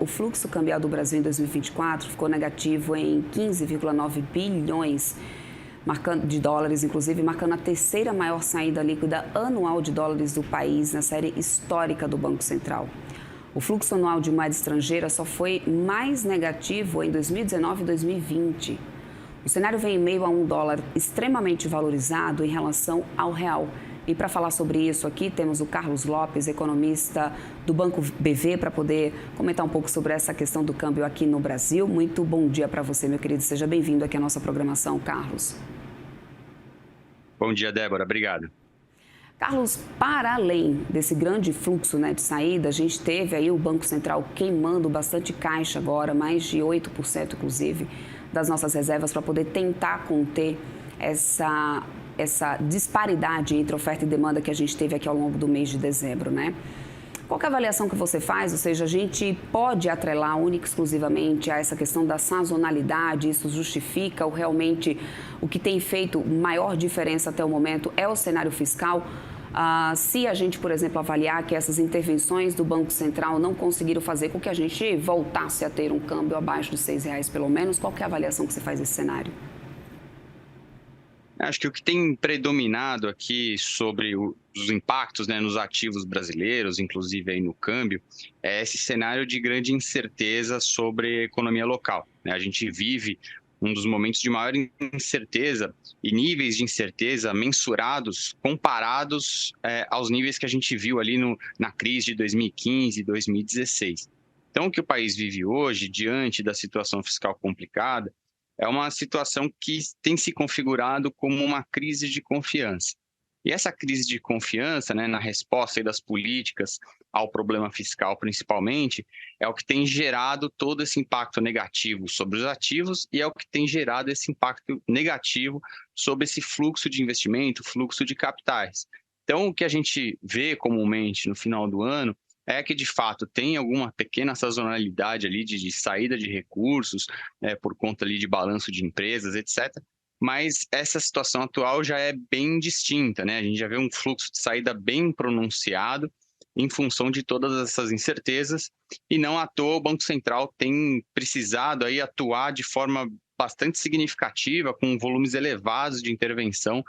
O fluxo cambial do Brasil em 2024 ficou negativo em 15,9 bilhões de dólares, inclusive marcando a terceira maior saída líquida anual de dólares do país na série histórica do Banco Central. O fluxo anual de moeda estrangeira só foi mais negativo em 2019 e 2020. O cenário vem em meio a um dólar extremamente valorizado em relação ao real. E para falar sobre isso aqui, temos o Carlos Lopes, economista do Banco BV, para poder comentar um pouco sobre essa questão do câmbio aqui no Brasil. Muito bom dia para você, meu querido. Seja bem-vindo aqui à nossa programação, Carlos. Bom dia, Débora. Obrigado. Carlos, para além desse grande fluxo, de saída, a gente teve aí o Banco Central queimando bastante caixa agora, mais de 8%, inclusive, das nossas reservas para poder tentar conter essa disparidade entre oferta e demanda que a gente teve aqui ao longo do mês de dezembro, né? Qual que é a avaliação que você faz? Ou seja, a gente pode atrelar única e exclusivamente a essa questão da sazonalidade? Isso justifica ou realmente o que tem feito maior diferença até o momento é o cenário fiscal? Se a gente, por exemplo, avaliar que essas intervenções do Banco Central não conseguiram fazer com que a gente voltasse a ter um câmbio abaixo de R$6 pelo menos, qual que é a avaliação que você faz desse cenário? Acho que o que tem predominado aqui sobre os impactos, nos ativos brasileiros, inclusive aí no câmbio, é esse cenário de grande incerteza sobre a economia local, né? A gente vive um dos momentos de maior incerteza e níveis de incerteza mensurados, comparados aos níveis que a gente viu ali na crise de 2015 e 2016. Então, o que o país vive hoje, diante da situação fiscal complicada, é uma situação que tem se configurado como uma crise de confiança. E essa crise de confiança, na resposta das políticas ao problema fiscal, principalmente, é o que tem gerado todo esse impacto negativo sobre os ativos e é o que tem gerado esse impacto negativo sobre esse fluxo de investimento, fluxo de capitais. Então, o que a gente vê comumente no final do ano é que, de fato, tem alguma pequena sazonalidade ali de saída de recursos, por conta ali de balanço de empresas, etc. Mas essa situação atual já é bem distinta, né? A gente já vê um fluxo de saída bem pronunciado em função de todas essas incertezas e não à toa o Banco Central tem precisado aí atuar de forma bastante significativa, com volumes elevados de intervenção,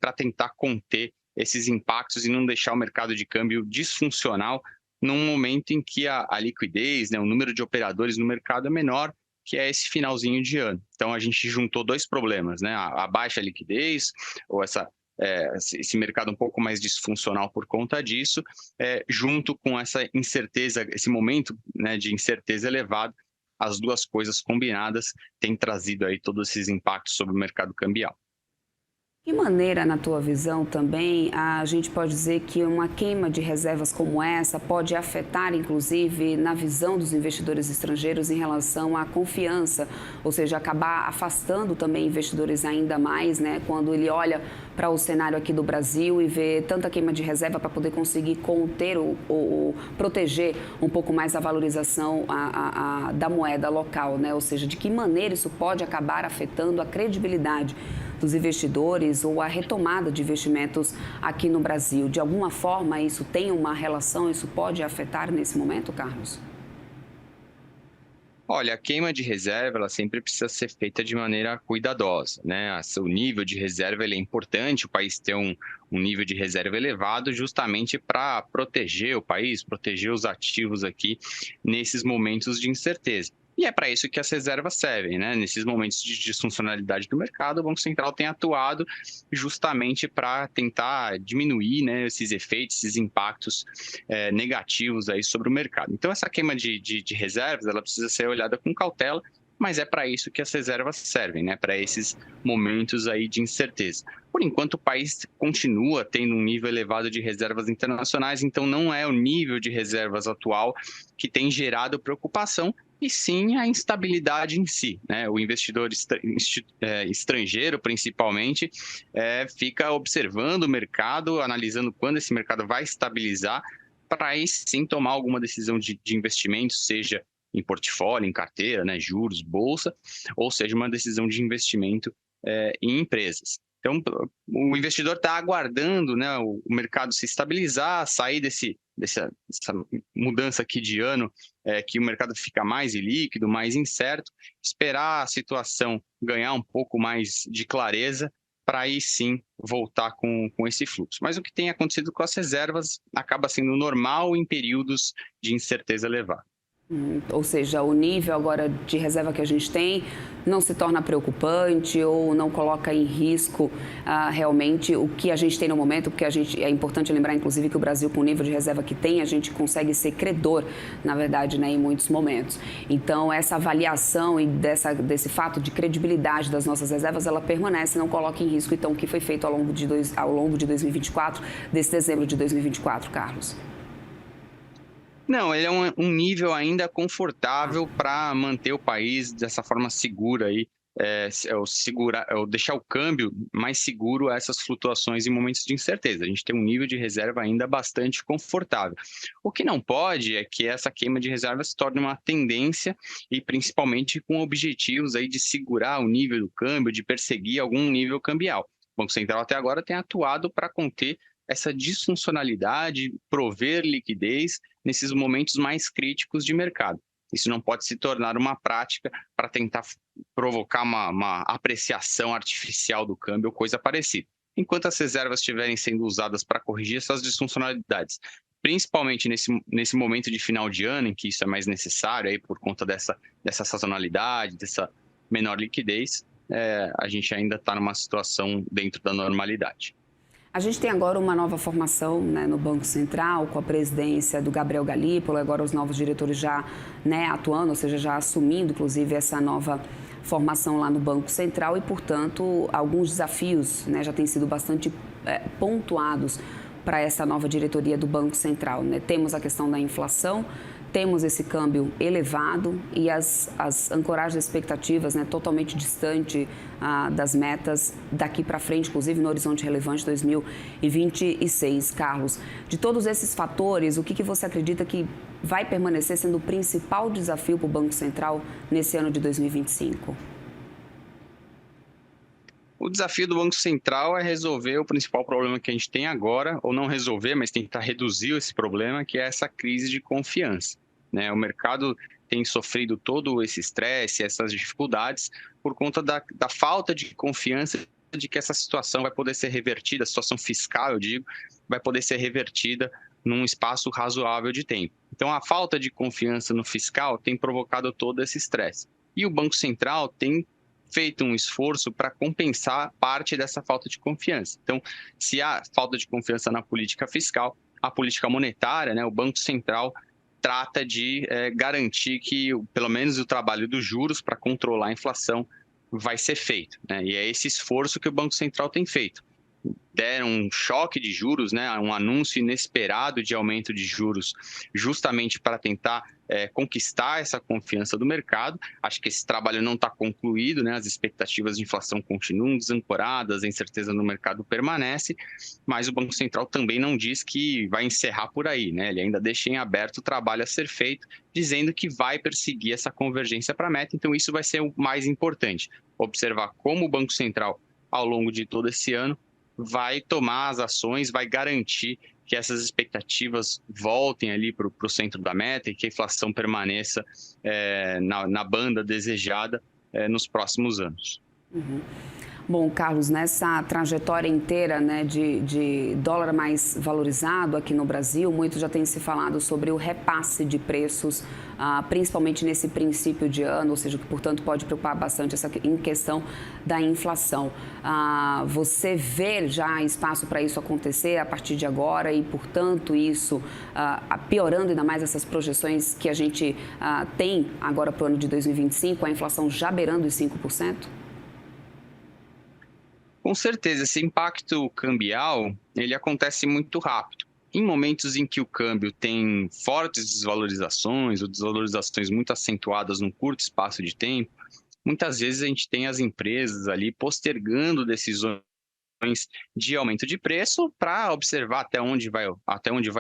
para tentar conter esses impactos e não deixar o mercado de câmbio disfuncional num momento em que a liquidez, o número de operadores no mercado é menor, que é esse finalzinho de ano. Então, a gente juntou dois problemas, a baixa liquidez, ou esse mercado um pouco mais disfuncional por conta disso, junto com essa incerteza, esse momento de incerteza elevado, as duas coisas combinadas têm trazido aí todos esses impactos sobre o mercado cambial. De que maneira, na tua visão, também a gente pode dizer que uma queima de reservas como essa pode afetar, inclusive, na visão dos investidores estrangeiros em relação à confiança, ou seja, acabar afastando também investidores ainda mais, quando ele olha para o cenário aqui do Brasil e vê tanta queima de reserva para poder conseguir conter ou proteger um pouco mais a valorização da moeda local, Ou seja, de que maneira isso pode acabar afetando a credibilidade dos investidores ou a retomada de investimentos aqui no Brasil? De alguma forma, isso tem uma relação, isso pode afetar nesse momento, Carlos? Olha, a queima de reserva, ela sempre precisa ser feita de maneira cuidadosa, O nível de reserva ele é importante, o país ter um nível de reserva elevado, justamente para proteger o país, proteger os ativos aqui nesses momentos de incerteza. E é para isso que as reservas servem, Nesses momentos de disfuncionalidade do mercado, o Banco Central tem atuado justamente para tentar diminuir, esses efeitos, esses impactos negativos aí sobre o mercado. Então, essa queima de reservas, ela precisa ser olhada com cautela, mas é para isso que as reservas servem, Para esses momentos aí de incerteza. Por enquanto, o país continua tendo um nível elevado de reservas internacionais, então não é o nível de reservas atual que tem gerado preocupação, e sim a instabilidade em si, O investidor estrangeiro, principalmente, fica observando o mercado, analisando quando esse mercado vai estabilizar, para aí sim tomar alguma decisão de investimento, seja em portfólio, em carteira, juros, bolsa, ou seja, uma decisão de investimento em empresas. Então, o investidor está aguardando, né, o mercado se estabilizar, sair dessa mudança aqui de ano, que o mercado fica mais ilíquido, mais incerto, esperar a situação ganhar um pouco mais de clareza, para aí sim voltar com esse fluxo. Mas o que tem acontecido com as reservas acaba sendo normal em períodos de incerteza elevada. Ou seja, o nível agora de reserva que a gente tem não se torna preocupante ou não coloca em risco realmente o que a gente tem no momento, porque é importante lembrar, inclusive, que o Brasil, com o nível de reserva que tem, a gente consegue ser credor, na verdade, né, em muitos momentos. Então, essa avaliação e desse fato de credibilidade das nossas reservas, ela permanece, não coloca em risco, então, o que foi feito ao longo de 2024, desse dezembro de 2024, Carlos. Não, ele é um nível ainda confortável para manter o país dessa forma segura aí, deixar o câmbio mais seguro a essas flutuações em momentos de incerteza. A gente tem um nível de reserva ainda bastante confortável. O que não pode é que essa queima de reserva se torne uma tendência e principalmente com objetivos aí de segurar o nível do câmbio, de perseguir algum nível cambial. O Banco Central até agora tem atuado para conter essa disfuncionalidade, prover liquidez nesses momentos mais críticos de mercado. Isso não pode se tornar uma prática para tentar provocar uma apreciação artificial do câmbio ou coisa parecida. Enquanto as reservas estiverem sendo usadas para corrigir essas disfuncionalidades, principalmente nesse momento de final de ano, em que isso é mais necessário, aí, por conta dessa sazonalidade, dessa menor liquidez, a gente ainda está numa situação dentro da normalidade. A gente tem agora uma nova formação, né, no Banco Central, com a presidência do Gabriel Galípolo, agora os novos diretores já, né, atuando, ou seja, já assumindo, inclusive, essa nova formação lá no Banco Central e, portanto, alguns desafios, né, já têm sido bastante pontuados para essa nova diretoria do Banco Central, né? Temos a questão da inflação, temos esse câmbio elevado e as ancoragens das expectativas, né, totalmente distante das metas daqui para frente, inclusive no horizonte relevante 2026. Carlos, de todos esses fatores, o que você acredita que vai permanecer sendo o principal desafio para o Banco Central nesse ano de 2025? O desafio do Banco Central é resolver o principal problema que a gente tem agora, ou não resolver, mas tentar reduzir esse problema, que é essa crise de confiança, né? O mercado tem sofrido todo esse estresse, essas dificuldades, por conta da falta de confiança de que essa situação vai poder ser revertida, a situação fiscal, eu digo, vai poder ser revertida num espaço razoável de tempo. Então, a falta de confiança no fiscal tem provocado todo esse estresse. E o Banco Central tem feito um esforço para compensar parte dessa falta de confiança. Então, se há falta de confiança na política fiscal, a política monetária, né, o Banco Central trata de garantir que, pelo menos, o trabalho dos juros para controlar a inflação vai ser feito, né? E é esse esforço que o Banco Central tem feito. Deram um choque de juros, né, um anúncio inesperado de aumento de juros, justamente para tentar conquistar essa confiança do mercado. Acho que esse trabalho não está concluído, né, as expectativas de inflação continuam desancoradas, a incerteza no mercado permanece, mas o Banco Central também não diz que vai encerrar por aí, né? Ele ainda deixa em aberto o trabalho a ser feito, dizendo que vai perseguir essa convergência para a meta. Então, isso vai ser o mais importante, observar como o Banco Central, ao longo de todo esse ano, vai tomar as ações, vai garantir que essas expectativas voltem ali para o centro da meta e que a inflação permaneça na banda desejada nos próximos anos. Uhum. Bom, Carlos, nessa trajetória inteira, né, de dólar mais valorizado aqui no Brasil, muito já tem se falado sobre o repasse de preços, principalmente nesse princípio de ano, ou seja, que, portanto, pode preocupar bastante em questão da inflação. Você vê já espaço para isso acontecer a partir de agora e, portanto, isso piorando ainda mais essas projeções que a gente tem agora para o ano de 2025, a inflação já beirando os 5%? Com certeza, esse impacto cambial, ele acontece muito rápido. Em momentos em que o câmbio tem fortes desvalorizações ou desvalorizações muito acentuadas num curto espaço de tempo, muitas vezes a gente tem as empresas ali postergando decisões de aumento de preço para observar até onde vai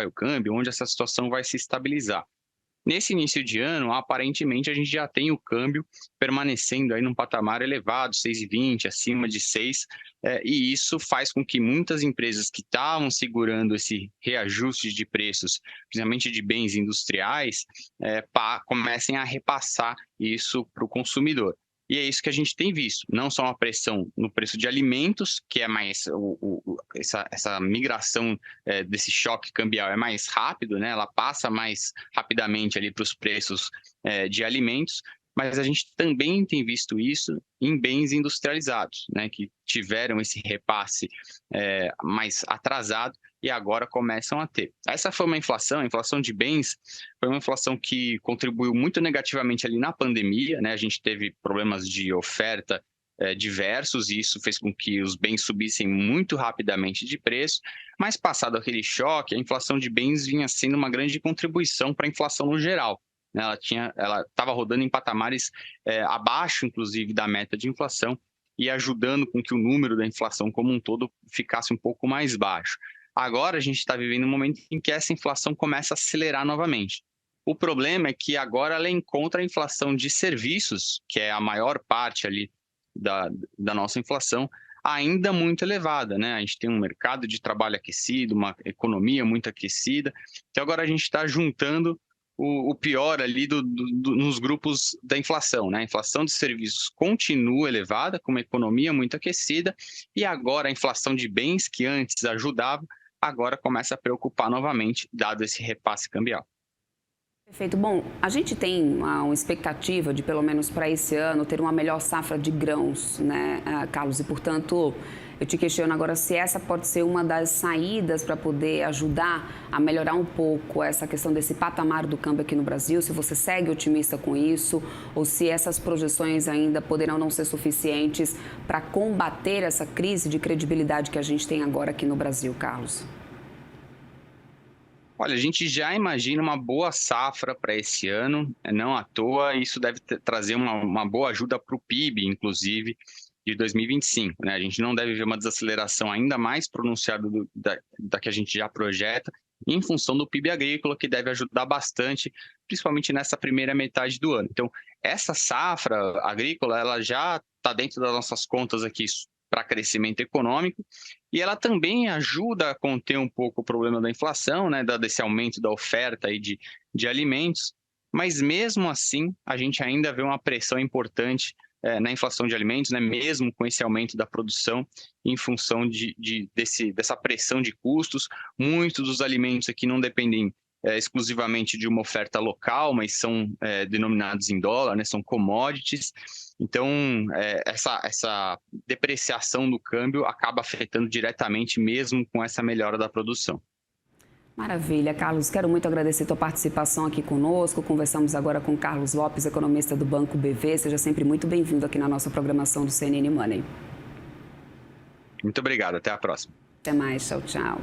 o câmbio, onde essa situação vai se estabilizar. Nesse início de ano, aparentemente, a gente já tem o câmbio permanecendo aí num patamar elevado, 6,20, acima de 6, e isso faz com que muitas empresas que estavam segurando esse reajuste de preços, principalmente de bens industriais, comecem a repassar isso para o consumidor. E é isso que a gente tem visto, não só uma pressão no preço de alimentos, que é mais essa migração desse choque cambial é mais rápido, né? Ela passa mais rapidamente ali para os preços de alimentos, mas a gente também tem visto isso em bens industrializados, né? Que tiveram esse repasse mais atrasado e agora começam a ter. Essa foi uma inflação, a inflação de bens foi uma inflação que contribuiu muito negativamente ali na pandemia, né? A gente teve problemas de oferta diversos e isso fez com que os bens subissem muito rapidamente de preço, mas passado aquele choque, a inflação de bens vinha sendo uma grande contribuição para a inflação no geral. Ela estava rodando em patamares abaixo, inclusive, da meta de inflação e ajudando com que o número da inflação como um todo ficasse um pouco mais baixo. Agora a gente está vivendo um momento em que essa inflação começa a acelerar novamente. O problema é que agora ela encontra a inflação de serviços, que é a maior parte ali da nossa inflação, ainda muito elevada, né? A gente tem um mercado de trabalho aquecido, uma economia muito aquecida, então agora a gente está juntando o pior ali nos grupos da inflação, né? A inflação de serviços continua elevada, com uma economia muito aquecida, e agora a inflação de bens, que antes ajudava, agora começa a preocupar novamente, dado esse repasse cambial. Perfeito. Bom, a gente tem uma expectativa de, pelo menos para esse ano, ter uma melhor safra de grãos, né, Carlos? E, portanto, eu te questiono agora se essa pode ser uma das saídas para poder ajudar a melhorar um pouco essa questão desse patamar do câmbio aqui no Brasil, se você segue otimista com isso, ou se essas projeções ainda poderão não ser suficientes para combater essa crise de credibilidade que a gente tem agora aqui no Brasil, Carlos. Olha, a gente já imagina uma boa safra para esse ano, não à toa, isso deve trazer uma boa ajuda para o PIB, inclusive, de 2025. Né? A gente não deve ver uma desaceleração ainda mais pronunciada da que a gente já projeta, em função do PIB agrícola, que deve ajudar bastante, principalmente nessa primeira metade do ano. Então, essa safra agrícola, ela já está dentro das nossas contas aqui para crescimento econômico, e ela também ajuda a conter um pouco o problema da inflação, né, desse aumento da oferta aí de alimentos, mas mesmo assim a gente ainda vê uma pressão importante na inflação de alimentos, né, mesmo com esse aumento da produção em função dessa pressão de custos. Muitos dos alimentos aqui não dependem exclusivamente de uma oferta local, mas são denominados em dólar, né, são commodities. Então, essa depreciação do câmbio acaba afetando diretamente mesmo com essa melhora da produção. Maravilha, Carlos. Quero muito agradecer a tua participação aqui conosco. Conversamos agora com Carlos Lopes, economista do Banco BV. Seja sempre muito bem-vindo aqui na nossa programação do CNN Money. Muito obrigado. Até a próxima. Até mais. Tchau, tchau.